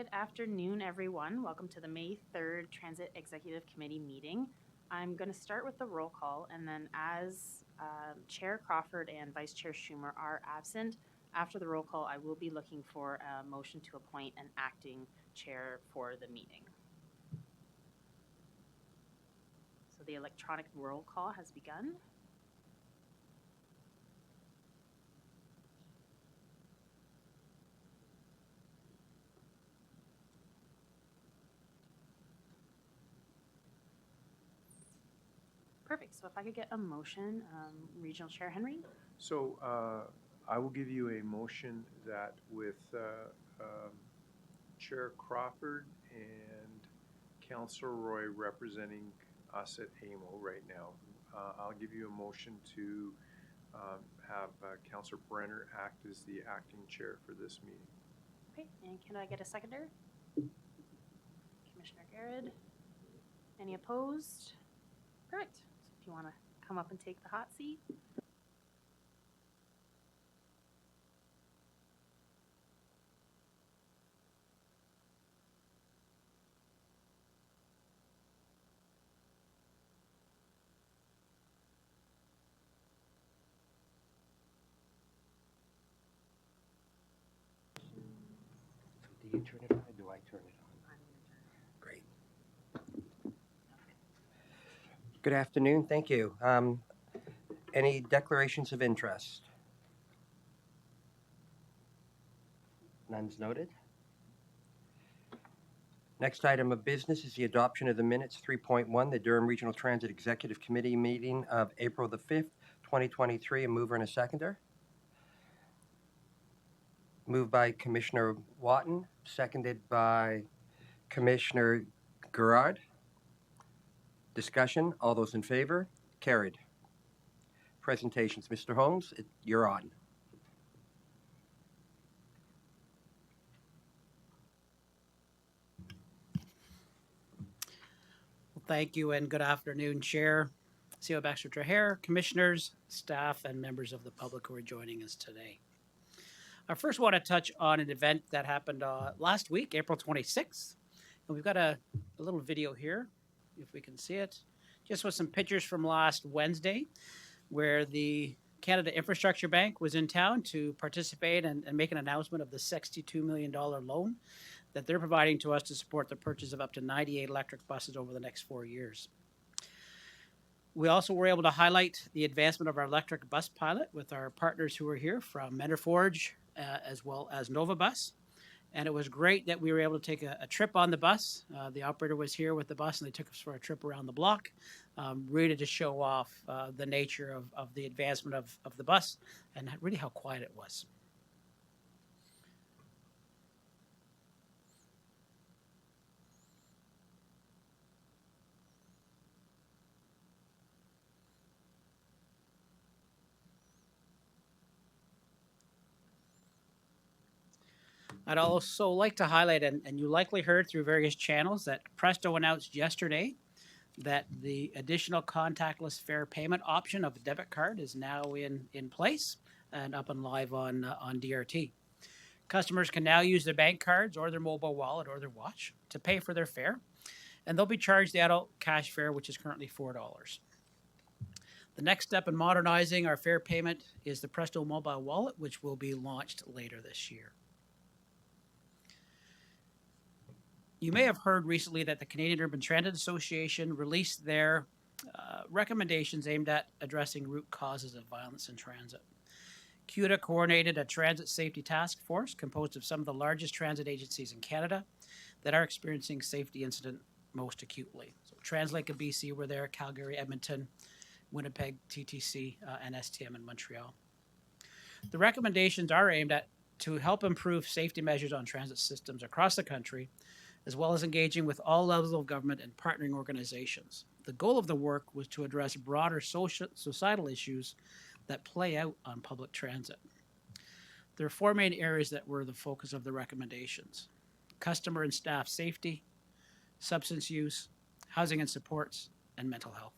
Good afternoon, everyone. Welcome to the May 3rd Transit Executive Committee meeting. I'm going to start with the roll call, and then as Chair Crawford and Vice Chair Schumer are absent, after the roll call, I will be looking for a motion to appoint an acting chair for the meeting. So the electronic roll call has begun. Perfect. So if I could get a motion, Regional Chair Henry. So I will give you a motion that with Chair Crawford and Councillor Roy representing us at AMO right now, I'll give you a motion to have Councillor Brenner act as the acting chair for this meeting. Okay, and can I get a seconder? Commissioner Garrett. Any opposed? Perfect. So if you want to come up and take the hot seat. Do you turn it on or do I turn it on? Great. Good afternoon. Thank you. Any declarations of interest? None's noted. Next item of business is the adoption of the minutes 3.1, the Durham Regional Transit Executive Committee meeting of April the 5th, 2023. A mover and a seconder. Moved by Commissioner Watton, seconded by Commissioner Gerard. Discussion. All those in favor? Carried. Presentations. Mr. Holmes, you're on. Thank you and good afternoon, Chair, CEO Baxter-Trahere, commissioners, staff, and members of the public who are joining us today. I first want to touch on an event that happened last week, April 26th. And we've got a little video here, if we can see it, just with some pictures from last Wednesday, where the Canada Infrastructure Bank was in town to participate and make an announcement of the $62 million loan that they're providing to us to support the purchase of up to 98 electric buses over the next 4 years. We also were able to highlight the advancement of our electric bus pilot with our partners who are here from Mentor Forge as well as Nova Bus. And it was great that we were able to take a trip on the bus. The operator was here with the bus and they took us for a trip around the block, really to show off the nature of the advancement of the bus and really how quiet it was. I'd also like to highlight, and you likely heard through various channels, that Presto announced yesterday that the additional contactless fare payment option of a debit card is now in place and up and live on DRT. Customers can now use their bank cards or their mobile wallet or their watch to pay for their fare, and they'll be charged the adult cash fare, which is currently $4. The next step in modernizing our fare payment is the Presto mobile wallet, which will be launched later this year. You may have heard recently that the Canadian Urban Transit Association released their recommendations aimed at addressing root causes of violence in transit. CUTA coordinated a transit safety task force composed of some of the largest transit agencies in Canada that are experiencing safety incident most acutely. So TransLink of BC were there, Calgary, Edmonton, Winnipeg, TTC, and STM in Montreal. The recommendations are aimed at to help improve safety measures on transit systems across the country, as well as engaging with all levels of government and partnering organizations. The goal of the work was to address broader societal issues that play out on public transit. There are 4 main areas that were the focus of the recommendations: customer and staff safety, substance use, housing and supports, and mental health.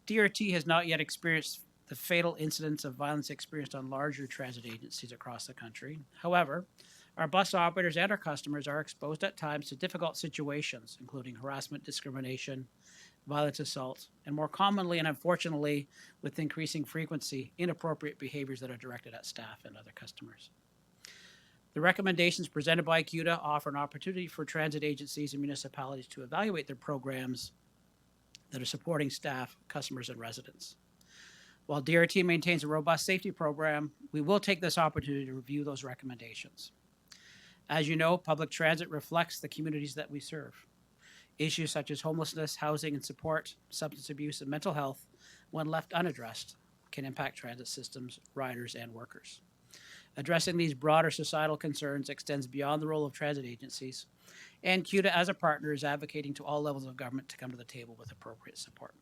DRT has not yet experienced the fatal incidents of violence experienced on larger transit agencies across the country. However, Our bus operators and our customers are exposed at times to difficult situations, including harassment, discrimination, violence, assault, and more commonly and unfortunately, with increasing frequency, inappropriate behaviors that are directed at staff and other customers. The recommendations presented by CUDA offer an opportunity for transit agencies and municipalities to evaluate their programs that are supporting staff, customers, and residents. While DRT maintains a robust safety program, we will take this opportunity to review those recommendations. As you know, public transit reflects the communities that we serve. Issues such as homelessness, housing and support, substance abuse, and mental health, when left unaddressed, can impact transit systems, riders, and workers. Addressing these broader societal concerns extends beyond the role of transit agencies, and CUDA as a partner is advocating to all levels of government to come to the table with appropriate support.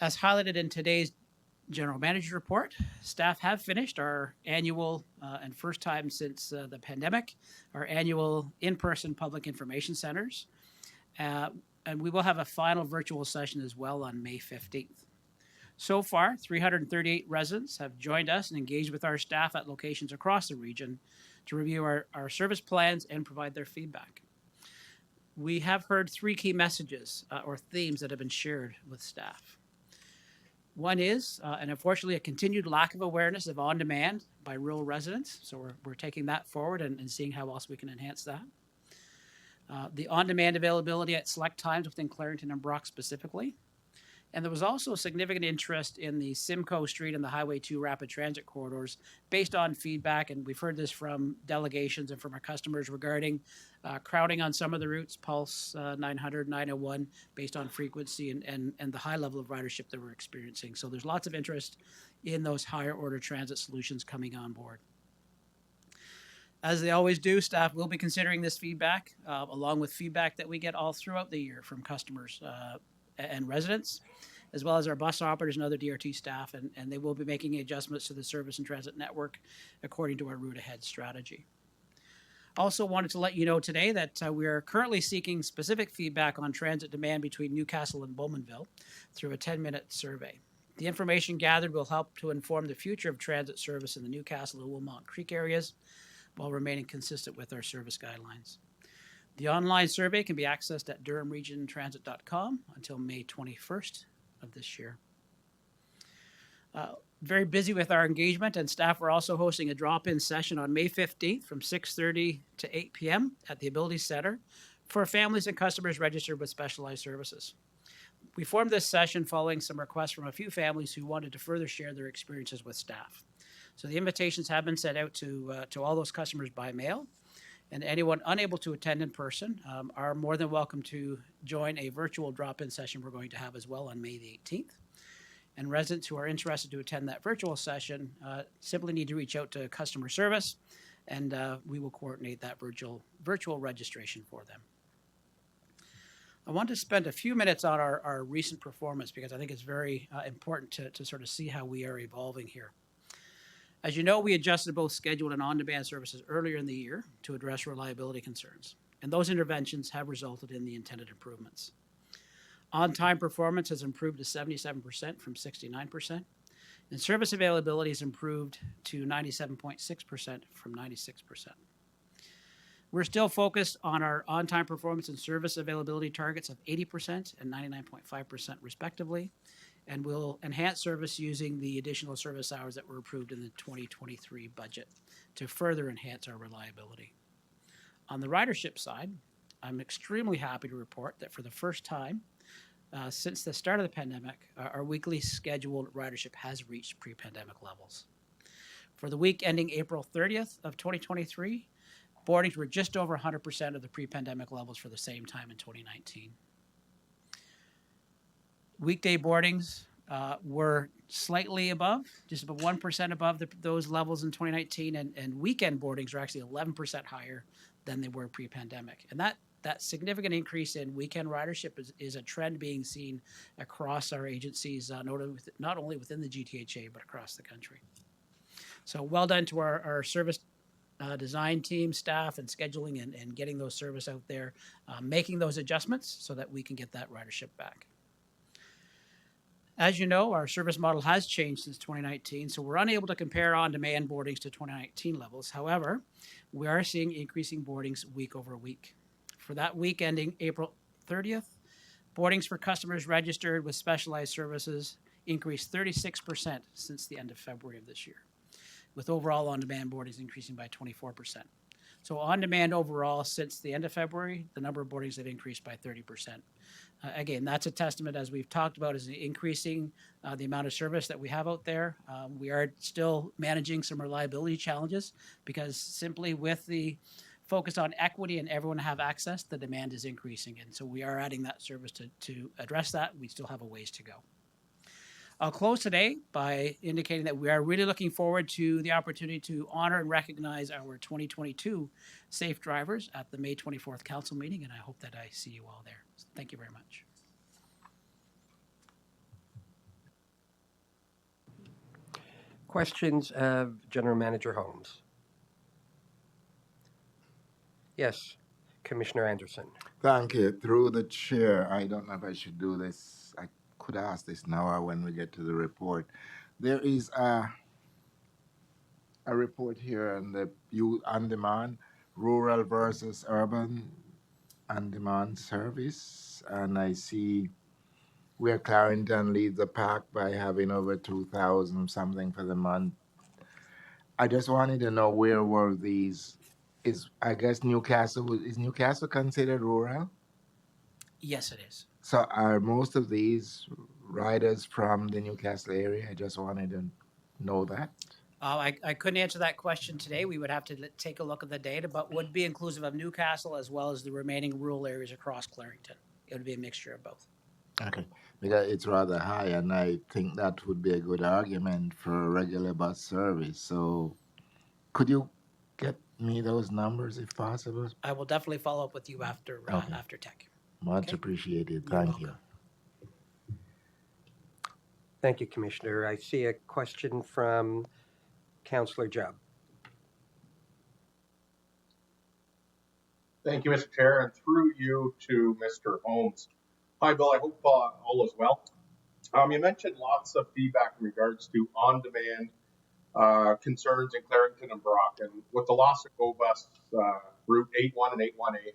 As highlighted in today's General Manager report, staff have finished our annual, and first time since the pandemic, our annual in-person public information centers. And we will have a final virtual session as well on May 15th. So far, 338 residents have joined us and engaged with our staff at locations across the region to review our service plans and provide their feedback. We have heard three key messages or themes that have been shared with staff. One is, and unfortunately, a continued lack of awareness of on-demand by rural residents. So we're taking that forward and seeing how else we can enhance that. The on-demand availability at select times within Clarington and Brock specifically. And there was also significant interest in the Simcoe Street and the Highway 2 rapid transit corridors based on feedback, and we've heard this from delegations and from our customers regarding crowding on some of the routes, Pulse 900, 901, based on frequency and the high level of ridership that we're experiencing. So there's lots of interest in those higher order transit solutions coming on board. As they always do, staff will be considering this feedback, along with feedback that we get all throughout the year from customers and residents, as well as our bus operators and other DRT staff, and they will be making adjustments to the service and transit network according to our route ahead strategy. Also wanted to let you know today that we are currently seeking specific feedback on transit demand between Newcastle and Bowmanville through a 10-minute survey. The information gathered will help to inform the future of transit service in the Newcastle and Wilmot Creek areas while remaining consistent with our service guidelines. The online survey can be accessed at durhamregiontransit.com until May 21st of this year. Very busy with our engagement, and staff are also hosting a drop-in session on May 15th from 6:30 to 8 p.m. at the Ability Center for families and customers registered with specialized services. We formed this session following some requests from a few families who wanted to further share their experiences with staff. So the invitations have been sent out to all those customers by mail. And anyone unable to attend in person are more than welcome to join a virtual drop-in session we're going to have as well on May the 18th. And residents who are interested to attend that virtual session simply need to reach out to customer service, and we will coordinate that virtual registration for them. I want to spend a few minutes on our recent performance because I think it's very important to sort of see how we are evolving here. As you know, we adjusted both scheduled and on-demand services earlier in the year to address reliability concerns, and those interventions have resulted in the intended improvements. On-time performance has improved to 77% from 69%, and service availability has improved to 97.6% from 96%. We're still focused on our on-time performance and service availability targets of 80% and 99.5% respectively, and we'll enhance service using the additional service hours that were approved in the 2023 budget to further enhance our reliability. On the ridership side, I'm extremely happy to report that for the first time since the start of the pandemic, our weekly scheduled ridership has reached pre-pandemic levels. For the week ending April 30th of 2023, boardings were just over 100% of the pre-pandemic levels for the same time in 2019. Weekday boardings were slightly above, just about 1% above those levels in 2019, and weekend boardings are actually 11% higher than they were pre-pandemic. And that significant increase in weekend ridership is a trend being seen across our agencies, not only within the GTHA, but across the country. So well done to our service design team, staff, and scheduling and getting those service out there, making those adjustments so that we can get that ridership back. As you know, our service model has changed since 2019, so we're unable to compare on-demand boardings to 2019 levels. However, we are seeing increasing boardings week over week. For that week ending April 30th, boardings for customers registered with specialized services increased 36% since the end of February of this year, with overall on-demand boardings increasing by 24%. So on-demand overall, since the end of February, the number of boardings have increased by 30%. Again, that's a testament, as we've talked about, is increasing the amount of service that we have out there. We are still managing some reliability challenges because simply with the focus on equity and everyone have access, the demand is increasing. And so we are adding that service to address that. We still have a ways to go. I'll close today by indicating that we are really looking forward to the opportunity to honor and recognize our 2022 safe drivers at the May 24th council meeting, and I hope that I see you all there. So thank you very much. Questions of General Manager Holmes? Yes, Commissioner Anderson. Thank you. Through the chair, I don't know if I should do this. I could ask this now or when we get to the report. There is a report here on the on-demand, rural versus urban on-demand service. And I see where Clarendon leads the pack by having over 2,000 something for the month. I just wanted to know where were these. I guess is Newcastle considered rural? Yes, it is. So are most of these riders from the Newcastle area? I just wanted to know that. I couldn't answer that question today. We would have to take a look at the data, but would be inclusive of Newcastle as well as the remaining rural areas across Clarington. It would be a mixture of both. Okay, because it's rather high, and I think that would be a good argument for a regular bus service. So could you get me those numbers if possible? I will definitely follow up with you after Okay. after tech. Much Okay. appreciated. You're Thank you. welcome. Thank you, Commissioner. I see a question from Councillor Jubb. Thank you, Mr. Chair, and through you to Mr. Holmes. Hi, Bill. I hope all is well. You mentioned lots of feedback in regards to on-demand concerns in Clarington and Brock, and with the loss of GoBus Route 81 and 81A,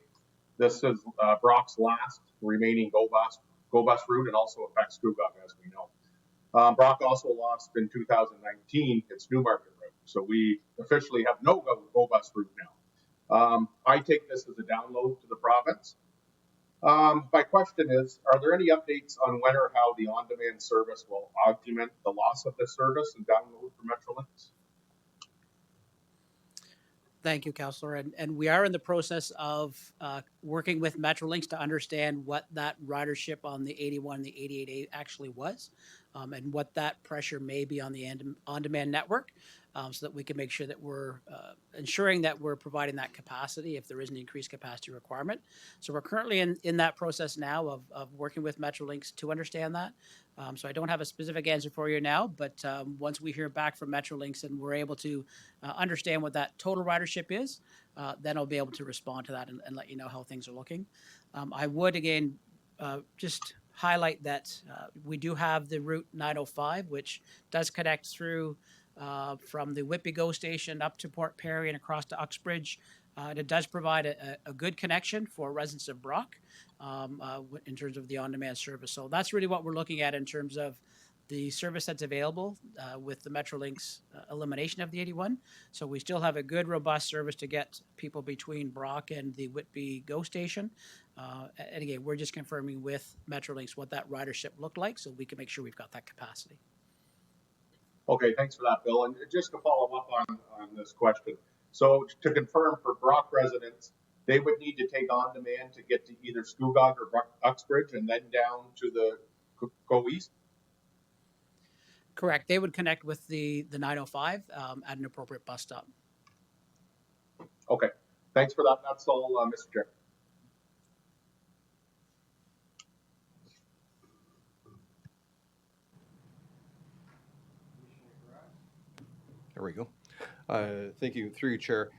this is Brock's last remaining GoBus route, and also affects Scugog, as we know. Brock also lost in 2019 its Newmarket route, so we officially have no GoBus route now. I take this as a download to the province. My question is, are there any updates on when or how the on-demand service will augment the loss of this service and download for Metrolinx? Thank you, Councillor. And we are in the process of working with Metrolinx to understand what that ridership on the 81 and the 88A actually was, and what that pressure may be on the on-demand network, so that we can make sure that we're ensuring that we're providing that capacity if there is an increased capacity requirement. So we're currently in that process now of working with Metrolinx to understand that. So I don't have a specific answer for you now, but once we hear back from Metrolinx and we're able to understand what that total ridership is, then I'll be able to respond to that and let you know how things are looking. I would, again, just highlight that we do have the Route 905, which does connect through from the Whitby GO station up to Port Perry and across to Uxbridge. It does provide a good connection for residents of Brock in terms of the on-demand service. So that's really what we're looking at in terms of the service that's available with the Metrolinx elimination of the 81. So we still have a good, robust service to get people between Brock and the Whitby GO station. And again, we're just confirming with Metrolinx what that ridership looked like so we can make sure we've got that capacity. Okay, thanks for that, Bill. And just to follow up on this question, so to confirm for Brock residents, they would need to take on-demand to get to either Scugog or Uxbridge and then down to the GO East? Correct. They would connect with the 905 at an appropriate bus stop. Okay, thanks for that. That's all, Mr. Chair. There we go. Thank you, through you, Chair.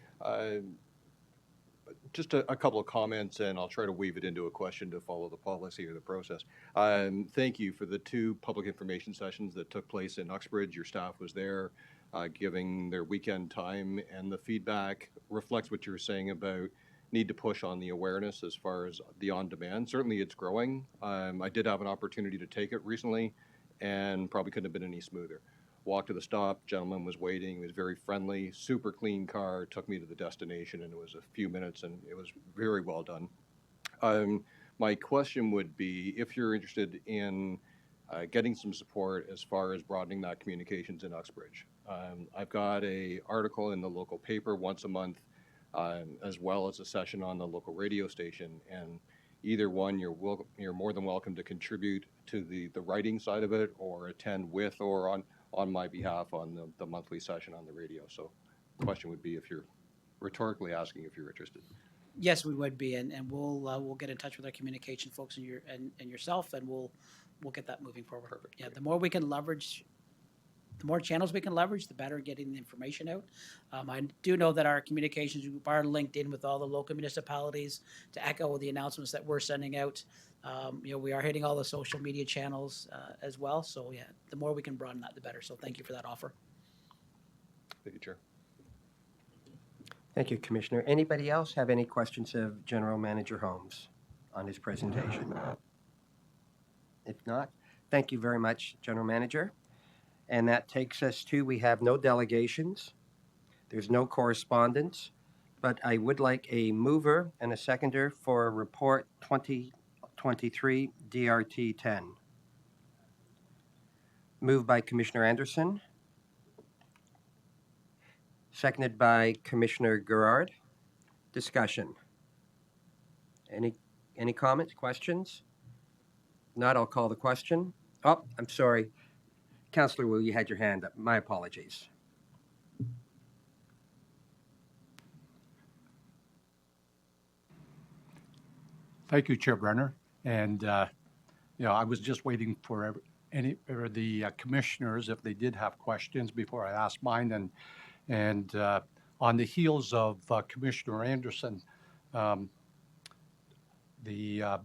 Just a couple of comments, and I'll try to weave it into a question to follow the policy or the process. Thank you for the 2 public information sessions that took place in Uxbridge. Your staff was there, giving their weekend time, and the feedback reflects what you were saying about need to push on the awareness as far as the on-demand. Certainly, it's growing. I did have an opportunity to take it recently, and probably couldn't have been any smoother. Walked to the stop, gentleman was waiting, he was very friendly, super clean car, took me to the destination, and it was a few minutes, and it was very well done. My question would be, if you're interested in getting some support as far as broadening that communications in Uxbridge. I've got a article in the local paper once a month, as well as a session on the local radio station, and either one, you're more than welcome to contribute to the writing side of it, or attend with or on my behalf on the monthly session on the radio. So the question would be, if you're rhetorically asking if you're interested. Yes, we would be, and we'll get in touch with our communication folks and yourself, and we'll get that moving forward. Perfect. Yeah, the more we can leverage, the more channels we can leverage, the better getting the information out. I do know that our communications group are linked in with all the local municipalities to echo the announcements that we're sending out. We are hitting all the social media channels as well. So yeah, the more we can broaden that, the better. So thank you for that offer. Thank you, Chair. Thank you, Commissioner. Anybody else have any questions of General Manager Holmes on his presentation? If not, thank you very much, General Manager. And that takes us to, we have no delegations. There's no correspondence, but I would like a mover and a seconder for Report 2023 DRT 10. Moved by Commissioner Anderson. Seconded by Commissioner Gerard. Discussion. Any comments, questions? Not, I'll call the question. Oh, I'm sorry. Councillor Wu, you had your hand up. My apologies. Thank you, Chair Brenner. And, I was just waiting for the commissioners, if they did have questions before I asked mine. And on the heels of Commissioner Anderson, the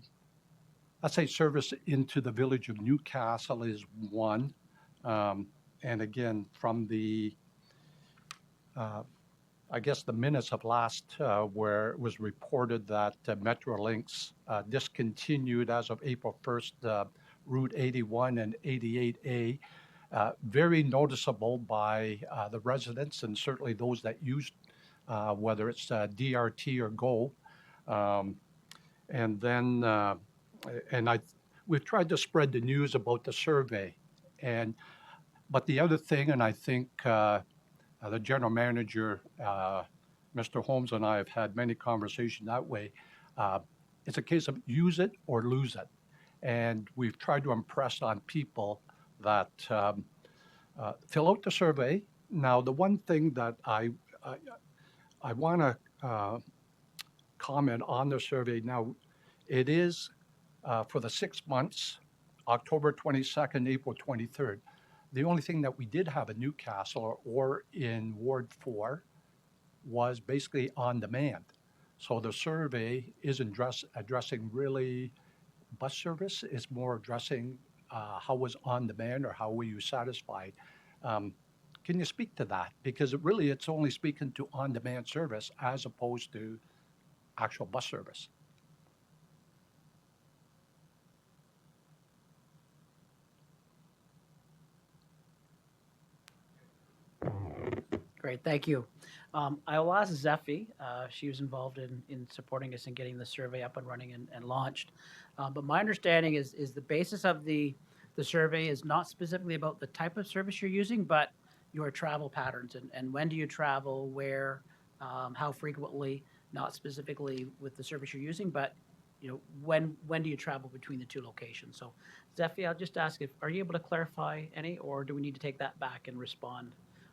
SA service into the village of Newcastle is one. And again, from the, I guess the minutes of last, where it was reported that Metrolinx discontinued as of April 1st, Route 81 and 88A, very noticeable by the residents and certainly those that used, whether it's DRT or GO. And then, we've tried to spread the news about the survey. But the other thing, and I think the general manager, Mr. Holmes, and I have had many conversations that way, it's a case of use it or lose it. And we've tried to impress on people that fill out the survey. Now, the one thing that I want to comment on the survey now, it is for the 6 months, October 22nd, April 23rd. The only thing that we did have in Newcastle or in Ward 4 was basically on demand. So the survey isn't addressing really bus service. It's more addressing how was on demand or how were you satisfied. Can you speak to that? Because it's only speaking to on-demand service as opposed to actual bus service. Great, thank you. I will ask Zephy. She was involved in supporting us in getting the survey up and running and launched. But my understanding is the basis of the survey is not specifically about the type of service you're using, but your travel patterns and when do you travel, where, how frequently, not specifically with the service you're using, but when do you travel between the two locations? So Zephy, I'll just ask are you able to clarify any, or do we need to take that back and respond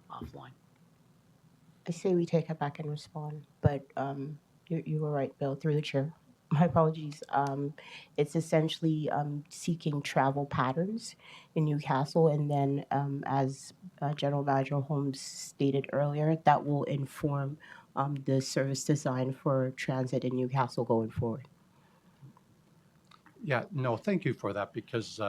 offline? I say we take it back and respond, but you were right, Bill, through the chair. My apologies. It's essentially seeking travel patterns in Newcastle, and then as General Manager Holmes stated earlier, that will inform the service design for transit in Newcastle going forward. Yeah, no, thank you for that because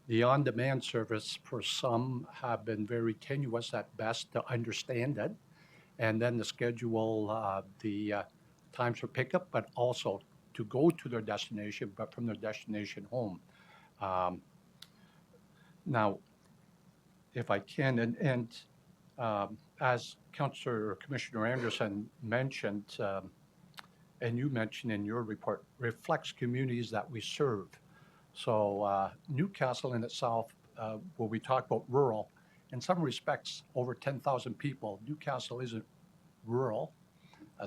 the on-demand service for some have been very tenuous at best to understand it, and then to schedule the times for pickup, but also to go to their destination, but from their destination home. Um, Now, if I can, and as Councillor or Commissioner Anderson mentioned, and you mentioned in your report, reflects communities that we serve. So Newcastle in itself, where we talk about rural, in some respects, over 10,000 people. Newcastle isn't rural.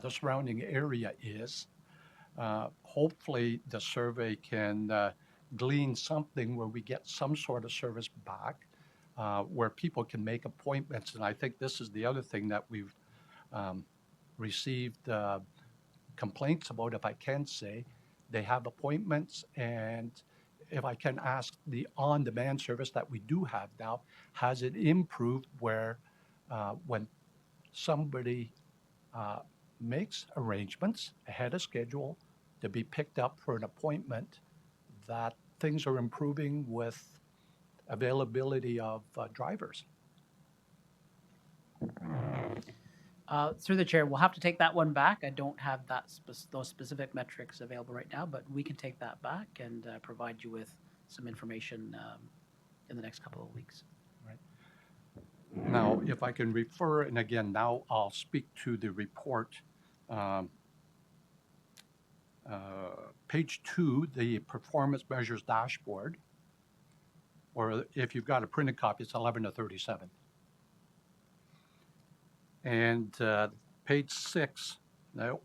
The surrounding area is. Hopefully, the survey can glean something where we get some sort of service back, where people can make appointments. And I think this is the other thing that we've received complaints about, if I can say. They have appointments, and if I can ask, the on-demand service that we do have now, has it improved where when somebody makes arrangements ahead of schedule to be picked up for an appointment, that things are improving with availability of drivers? Through the chair, we'll have to take that one back. I don't have those specific metrics available right now, but we can take that back and provide you with some information in the next couple of weeks. Now, if I can refer, and again, now I'll speak to the report. Page 2, the performance measures dashboard, or if you've got a printed copy, it's 11 to 37. And page 6,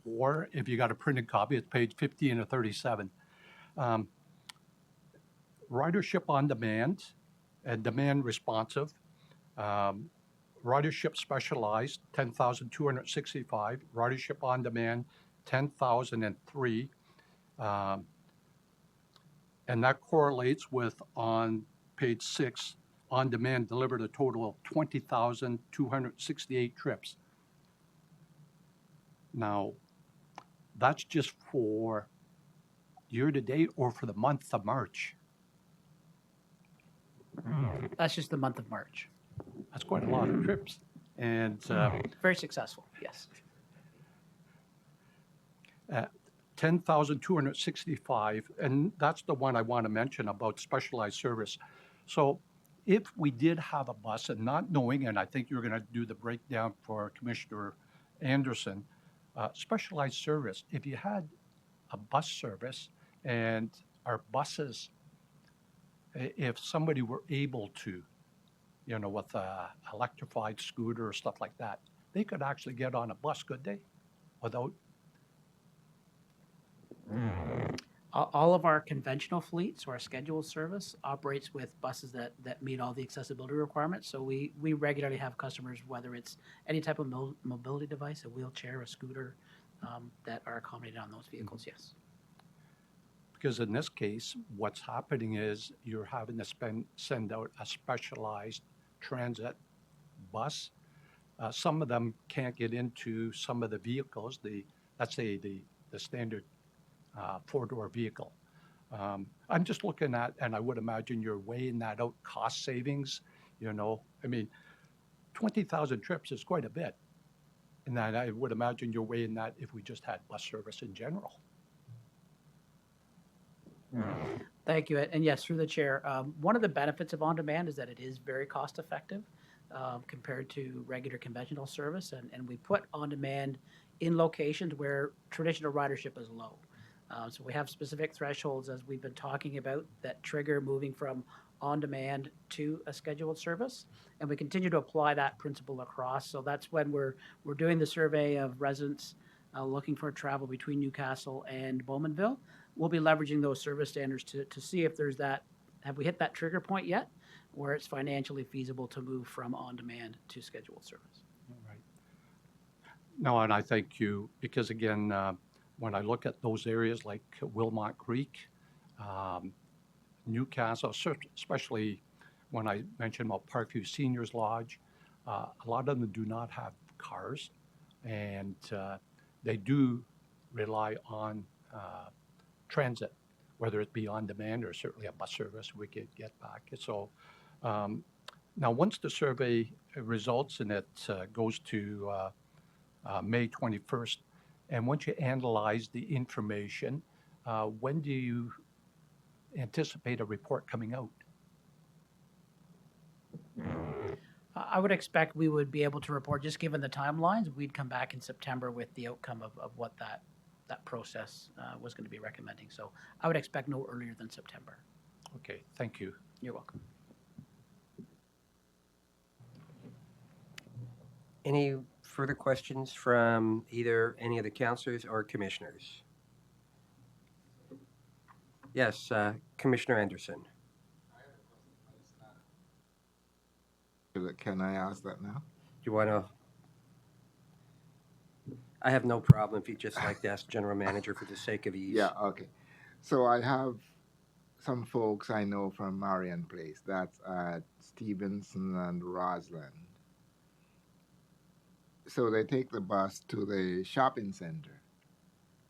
or if you got a printed copy, it's page 15 to 37. Ridership on demand and demand responsive. Ridership specialized, 10,265. Ridership on demand, 10,003. And that correlates with, on page 6, on demand delivered a total of 20,268 trips. Now, that's just for year to date or for the month of March? That's just the month of March. That's quite a lot of trips. And Very successful, yes. 10,265, and that's the one I want to mention about specialized service. So if we did have a bus, and not knowing, and I think you're going to do the breakdown for Commissioner Anderson, specialized service, if you had a bus service and our buses, if somebody were able to, with a electrified scooter or stuff like that, they could actually get on a bus, could they? Without All of our conventional fleets or our scheduled service operates with buses that meet all the accessibility requirements. So we regularly have customers, whether it's any type of mobility device, a wheelchair, a scooter, that are accommodated on those vehicles, yes. Because in this case, what's happening is you're having to send out a specialized transit bus. Some of them can't get into some of the vehicles, let's say the standard four-door vehicle. I'm just looking at, and I would imagine you're weighing that out, cost savings, I mean, 20,000 trips is quite a bit. And then I would imagine you're weighing that if we just had bus service in general. Thank you. And yes, through the chair, one of the benefits of on-demand is that it is very cost-effective compared to regular conventional service. And we put on-demand in locations where traditional ridership is low. So we have specific thresholds, as we've been talking about, that trigger moving from on-demand to a scheduled service. And we continue to apply that principle across. So that's when we're doing the survey of residents looking for travel between Newcastle and Bowmanville. We'll be leveraging those service standards to see if there's have we hit that trigger point yet, where it's financially feasible to move from on-demand to scheduled service. Right. No, and I thank you, because again, when I look at those areas like Wilmot Creek, Newcastle, especially when I mentioned about Parkview Seniors Lodge, a lot of them do not have cars. and they do rely on transit, whether it be on demand or certainly a bus service we could get back. So now once the survey results and it goes to May 21st, and once you analyze the information, when do you anticipate a report coming out? I would expect we would be able to report, just given the timelines, we'd come back in September with the outcome of what that process was going to be recommending. So I would expect no earlier than September. Okay, thank you. You're welcome. Any further questions from either any of the councillors or commissioners? Yes, Commissioner Anderson. Can I ask that now? Do you want to? I have no problem if you just like to ask General Manager for the sake of ease. Yeah, okay. So I have some folks I know from Marion Place. That's at Stevenson and Roslyn. So they take the bus to the shopping center.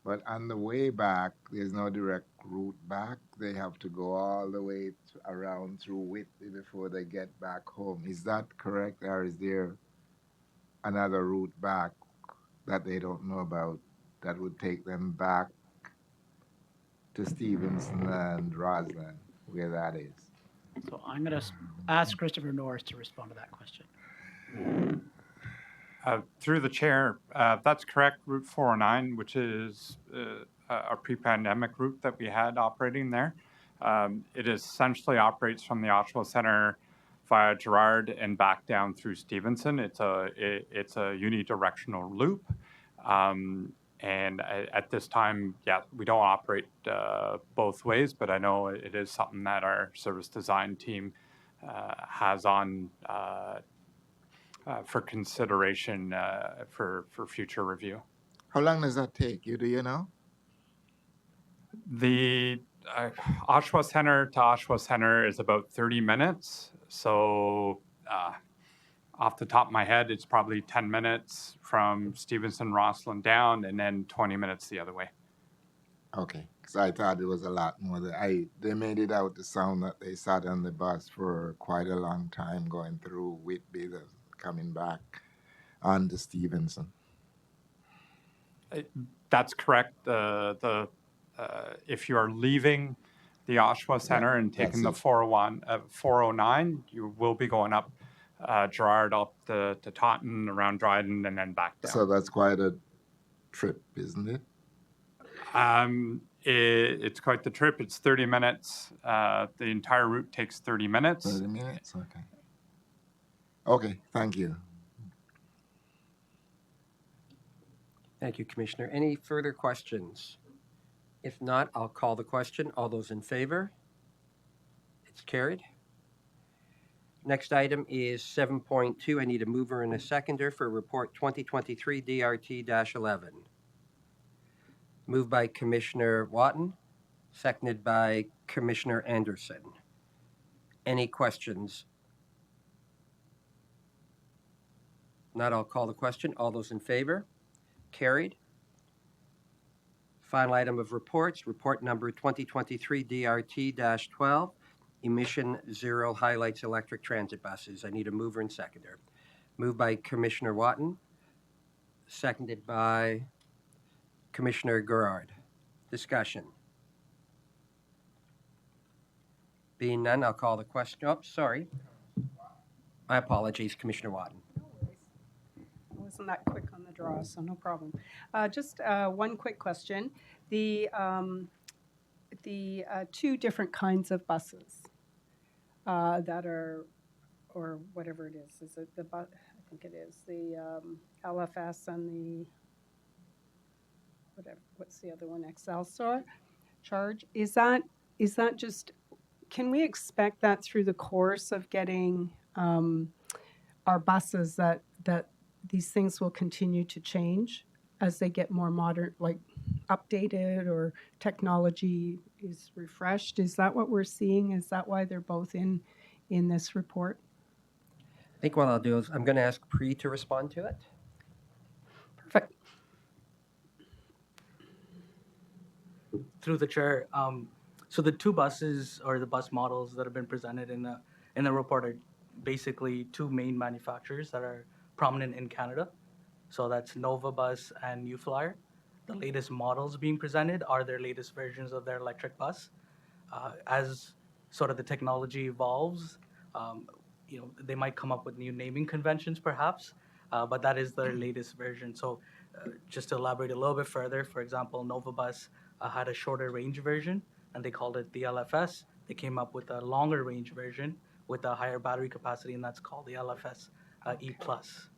But on the way back, there's no direct route back. They have to go all the way around through Whitby before they get back home. Is that correct? Or is there another route back that they don't know about that would take them back to Stevenson and Roslyn, where that is? So I'm going to ask Christopher Norris to respond to that question. Through the chair, that's correct. Route 409, which is a pre-pandemic route that we had operating there. It essentially operates from the Oshawa Centre via Gerrard and back down through Stevenson. It's a unidirectional loop. And at this time, yeah, we don't operate both ways, but I know it is something that our service design team has on for consideration for future review. How long does that take you? Do you know? The Oshawa Centre to Oshawa Centre is about 30 minutes. So off the top of my head, it's probably 10 minutes from Stevenson, Roslyn down, and then 20 minutes the other way. Okay, because I thought it was a lot more. They made it out to sound that they sat on the bus for quite a long time going through Whitby, coming back on to Stevenson. That's correct. If you are leaving the Oshawa Centre and taking the 409, you will be going up Gerrard up to Taunton, around Dryden, and then back down. So that's quite a trip, isn't it? It's quite the trip. It's 30 minutes. The entire route takes 30 minutes. 30 minutes, okay. Okay, thank you. Thank you, Commissioner. Any further questions? If not, I'll call the question. All those in favor? It's carried. Next item is 7.2. I need a mover and a seconder for Report 2023 DRT-11. Moved by Commissioner Watton, seconded by Commissioner Anderson. Any questions? Not, I'll call the question. All those in favor? Carried. Final item of reports, report number 2023 DRT-12, Emission Zero Highlights Electric Transit Buses. I need a mover and seconder. Moved by Commissioner Watton, seconded by Commissioner Gerrard. Discussion. Being none, I'll call the question. Oh, sorry. My apologies, Commissioner Watton. I wasn't that quick on the draw, so no problem. Just one quick question. The two different kinds of buses that are, or whatever it is it the bus? I think it is the LFS and the whatever. What's the other one? Excelsior Charge. Is that just? Can we expect that through the course of getting our buses that these things will continue to change as they get more modern, like updated, or technology is refreshed? Is that what we're seeing? Is that why they're both in this report? I think what I'll do is I'm going to ask Pri to respond to it. through the chair, so the two buses or the bus models that have been presented in the report are basically two main manufacturers that are prominent in Canada. So that's Nova Bus and New Flyer. The latest models being presented are their latest versions of their electric bus. As sort of the technology evolves, they might come up with new naming conventions, perhaps, but that is their latest version. So, just to elaborate a little bit further, for example, Nova Bus had a shorter range version, and they called it the LFS. They came up with a longer range version with a higher battery capacity, and that's called the LFS E Plus.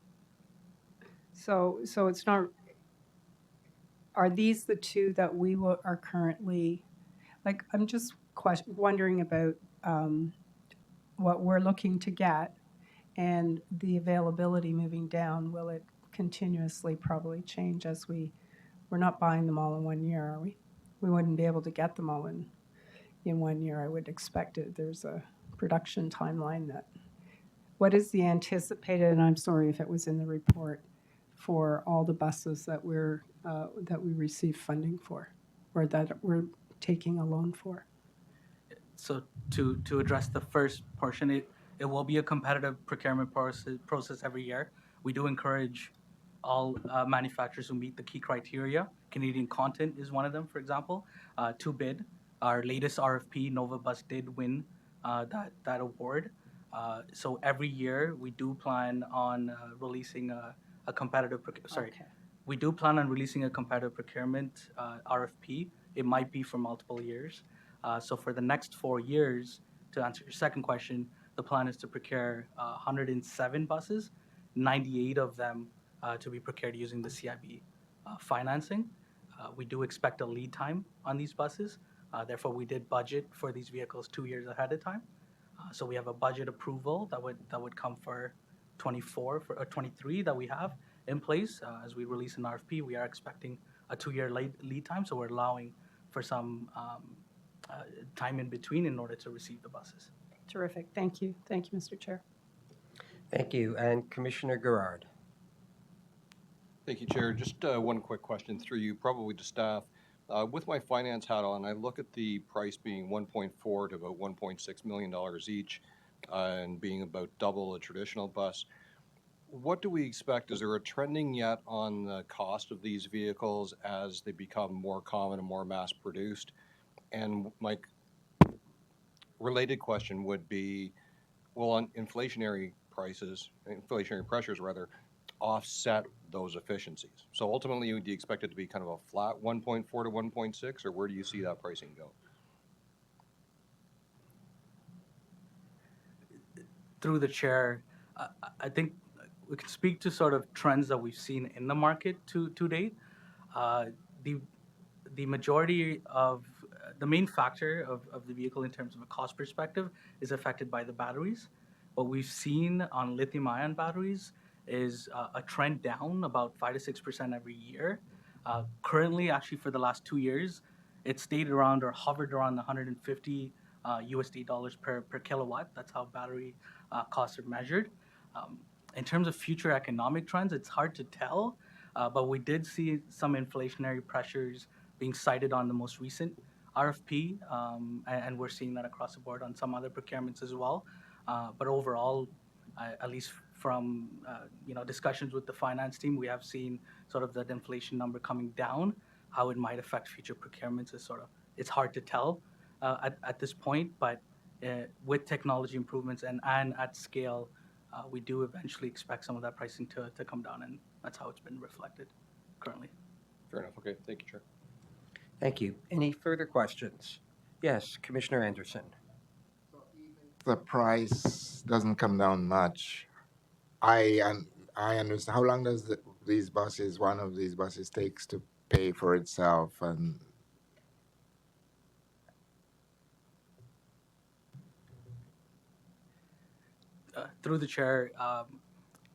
So it's not. Are these the two that are currently? Like, I'm just wondering about what we're looking to get, and the availability moving down. Will it continuously probably change as we're not buying them all in 1 year, are we? We wouldn't be able to get them all in 1 year. I would expect it. There's a production timeline that. What is the anticipated? And I'm sorry if it was in the report, for all the buses that we receive funding for, or that we're taking a loan for. So to address the first portion, it will be a competitive procurement process every year. We do encourage all manufacturers who meet the key criteria. Canadian content is one of them, for example, to bid. Our latest RFP, Nova Bus, did win that award. So every year we do plan on releasing a competitive. We do plan on releasing a competitive procurement RFP. It might be for multiple years. So for the next 4 years, to answer your second question, the plan is to procure 107 buses, 98 of them to be procured using the CIB financing. We do expect a lead time on these buses. Therefore, we did budget for these vehicles 2 years ahead of time. So we have a budget approval that would come for 24 or 23 that we have in place. As we release an RFP, we are expecting a 2-year lead time. So we're allowing for some time in between in order to receive the buses. Terrific. Thank you. Thank you, Mr. Chair. Thank you. And Commissioner Gerard. Thank you, Chair. Just one quick question through you, probably to staff. With my finance hat on, I look at the price being $1.4 to about $1.6 million each, and being about double a traditional bus. What do we expect? Is there a trending yet on the cost of these vehicles as they become more common and more mass produced? And my related question would be, will on inflationary pressures rather, offset those efficiencies? So ultimately, do you expect it to be kind of a flat 1.4 to 1.6, or where do you see that pricing go? Through the chair, I think we can speak to sort of trends that we've seen in the market to date. The majority of the main factor of the vehicle in terms of a cost perspective is affected by the batteries. What we've seen on lithium-ion batteries is a trend down about 5 to 6% every year. Currently, actually, for the last 2 years, it stayed around or hovered around $150 USD per kilowatt. That's how battery costs are measured. In terms of future economic trends, it's hard to tell, but we did see some inflationary pressures being cited on the most recent RFP, and we're seeing that across the board on some other procurements as well. But overall, at least from discussions with the finance team, we have seen sort of that inflation number coming down. How it might affect future procurements is it's hard to tell at this point, but with technology improvements and at scale, we do eventually expect some of that pricing to come down, and that's how it's been reflected currently. Fair enough. Okay. Thank you, Chair. Thank you. Any further questions? Yes, Commissioner Anderson. The price doesn't come down much. I understand. How long does one of these buses takes to pay for itself? And through the chair,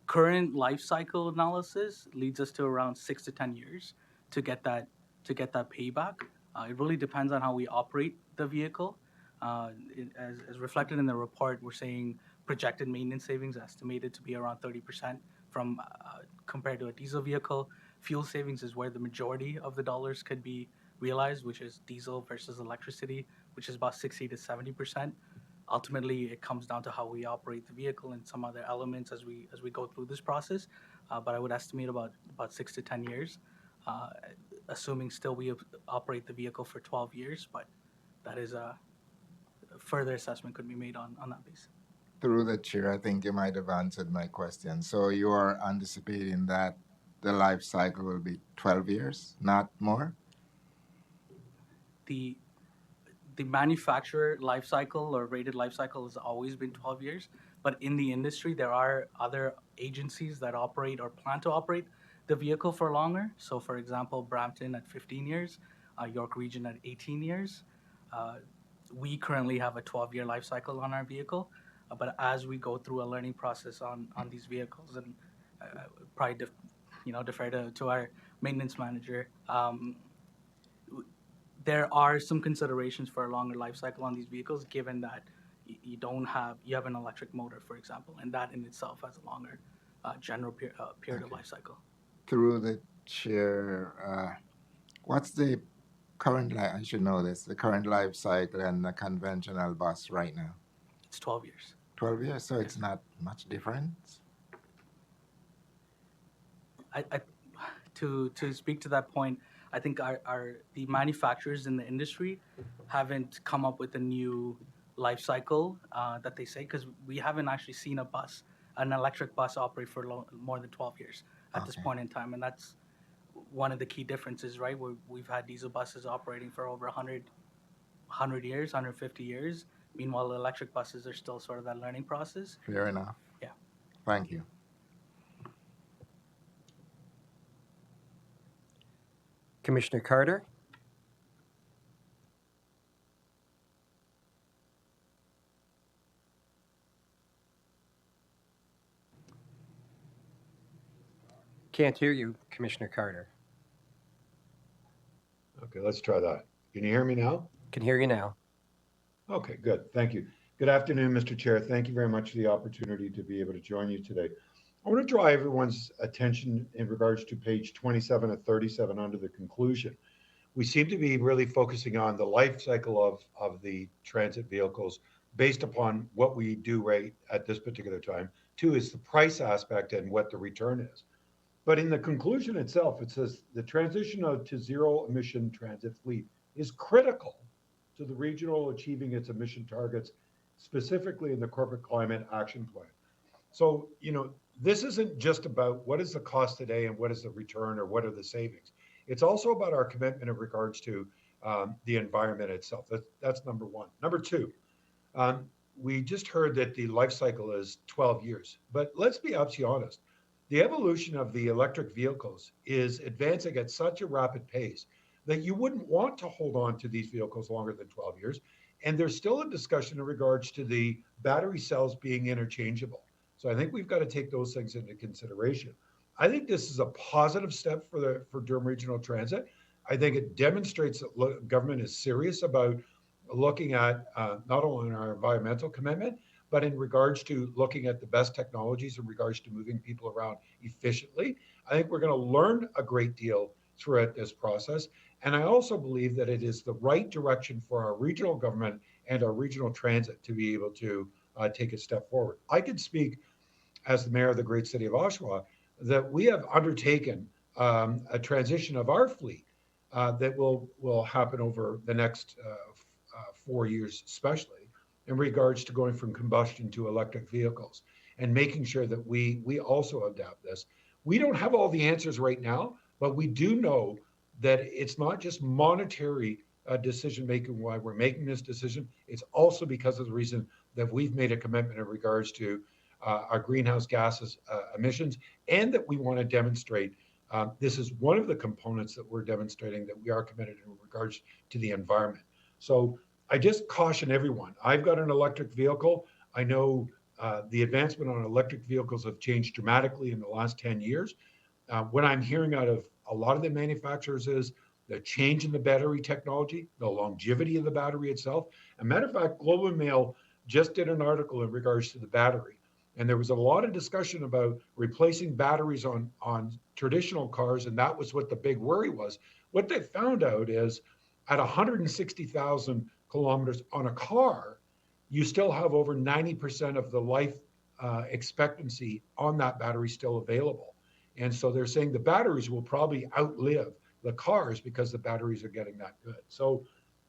current life cycle analysis leads us to around 6 to 10 years to get that payback. It really depends on how we operate the vehicle. As reflected in the report, we're seeing projected maintenance savings estimated to be around 30% compared to a diesel vehicle. Fuel savings is where the majority of the dollars could be realized, which is diesel versus electricity, which is about 60 to 70%. Ultimately, it comes down to how we operate the vehicle and some other elements as we go through this process. But I would estimate about 6 to 10 years, assuming still we operate the vehicle for 12 years. But that is a further assessment could be made on that basis. Through the chair, I think you might have answered my question. So you are anticipating that the life cycle will be 12 years, not more? The manufacturer life cycle or rated life cycle has always been 12 years, but in the industry there are other agencies that operate or plan to operate the vehicle for longer. So for example, Brampton at 15 years, York Region at 18 years. We currently have a 12-year life cycle on our vehicle, but as we go through a learning process on these vehicles, and probably defer to our maintenance manager, there are some considerations for a longer life cycle on these vehicles, given that you have an electric motor, for example, and that in itself has a longer general period of life cycle. Through the chair, what's the current, I should know this, the current life cycle and the conventional bus right now? It's 12 years. 12 years, so it's not much difference? To speak to that point, I think the manufacturers in the industry haven't come up with a new life cycle that they say, because we haven't actually seen an electric bus operate for more than 12 years at this point in time, and that's one of the key differences, right? We've had diesel buses operating for over 100 years, 150 years. Meanwhile, the electric buses are still sort of that learning process. Fair enough. Yeah. Thank you. Commissioner Carter? Can't hear you, Commissioner Carter. Okay, let's try that. Can you hear me now? Can hear you now. Okay, good. Thank you. Good afternoon, Mr. Chair. Thank you very much for the opportunity to be able to join you today. I want to draw everyone's attention in regards to page 27 of 37 under the conclusion. We seem to be really focusing on the life cycle of the transit vehicles based upon what we do right at this particular time. Two is the price aspect and what the return is. But in the conclusion itself, it says the transition to zero emission transit fleet is critical to the regional achieving its emission targets, specifically in the Corporate Climate Action Plan. So, this isn't just about what is the cost today and what is the return or what are the savings. It's also about our commitment in regards to the environment itself. That's number one. Number two, we just heard that the life cycle is 12 years, but let's be absolutely honest. The evolution of the electric vehicles is advancing at such a rapid pace that you wouldn't want to hold on to these vehicles longer than 12 years. And there's still a discussion in regards to the battery cells being interchangeable. So I think we've got to take those things into consideration. I think this is a positive step for Durham Regional Transit. I think it demonstrates that government is serious about looking at not only our environmental commitment, but in regards to looking at the best technologies in regards to moving people around efficiently. I think we're going to learn a great deal throughout this process. And I also believe that it is the right direction for our regional government and our regional transit to be able to take a step forward. I can speak as the mayor of the great city of Oshawa that we have undertaken a transition of our fleet that will happen over the next 4 years, especially in regards to going from combustion to electric vehicles and making sure that we also adapt this. We don't have all the answers right now, but we do know that it's not just monetary decision making why we're making this decision. It's also because of the reason that we've made a commitment in regards to our greenhouse gases emissions, and that we want to demonstrate this is one of the components that we're demonstrating that we are committed in regards to the environment. So I just caution everyone. I've got an electric vehicle. I know the advancement on electric vehicles have changed dramatically in the last 10 years. What I'm hearing out of a lot of the manufacturers is the change in the battery technology, the longevity of the battery itself. As a matter of fact, Globe and Mail just did an article in regards to the battery. And there was a lot of discussion about replacing batteries on traditional cars, and that was what the big worry was. What they found out is at 160,000 kilometers on a car, you still have over 90% of the life expectancy on that battery still available. And so they're saying the batteries will probably outlive the cars because the batteries are getting that good. So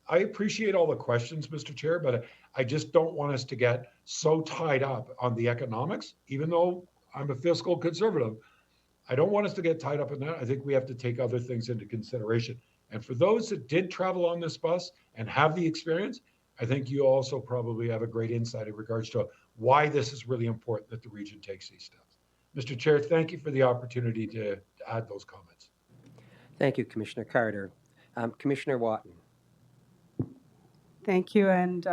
I appreciate all the questions, Mr. Chair, but I just don't want us to get so tied up on the economics, even though I'm a fiscal conservative. I don't want us to get tied up in that. I think we have to take other things into consideration. And for those that did travel on this bus and have the experience, I think you also probably have a great insight in regards to why this is really important that the region takes these steps. Mr. Chair, thank you for the opportunity to add those comments. Thank you, Commissioner Carter. Commissioner Watton. Thank you. And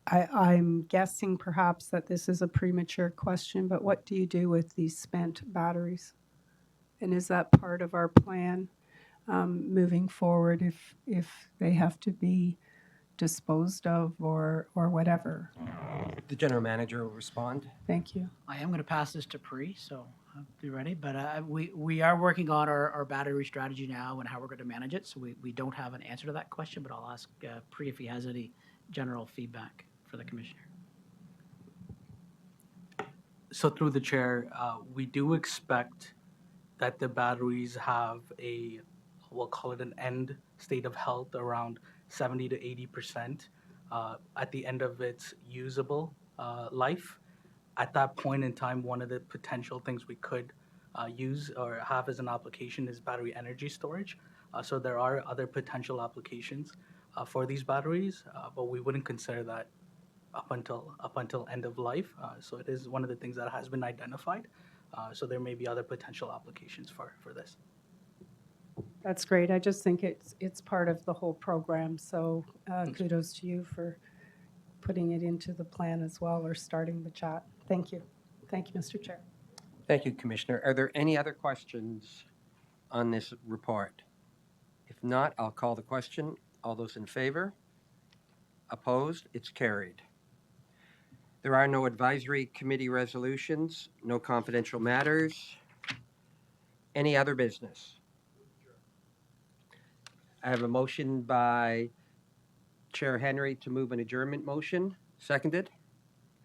I'm guessing perhaps that this is a premature question, but what do you do with these spent batteries? And is that part of our plan moving forward if they have to be disposed of or whatever? The General Manager will respond. Thank you. I am going to pass this to Pri, so I'll be ready. But we are working on our battery strategy now and how we're going to manage it. So we don't have an answer to that question, but I'll ask Pri if he has any general feedback for the Commissioner. So through the chair, we do expect that the batteries have we'll call it an end state of health around 70 to 80% at the end of its usable life. At that point in time, one of the potential things we could use or have as an application is battery energy storage. So there are other potential applications for these batteries, but we wouldn't consider that up until end of life. So it is one of the things that has been identified. So there may be other potential applications for this. That's great. I just think it's part of the whole program. So kudos to you for putting it into the plan as well, or starting the chat. Thank you. Thank you, Mr. Chair. Thank you, Commissioner. Are there any other questions on this report? If not, I'll call the question. All those in favor? Opposed? It's carried. There are no advisory committee resolutions, no confidential matters. Any other business? I have a motion by Chair Henry to move an adjournment motion. Seconded?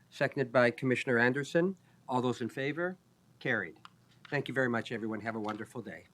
Seconded by Commissioner Anderson. All those in favor? Carried. Thank you very much, everyone. Have a wonderful day.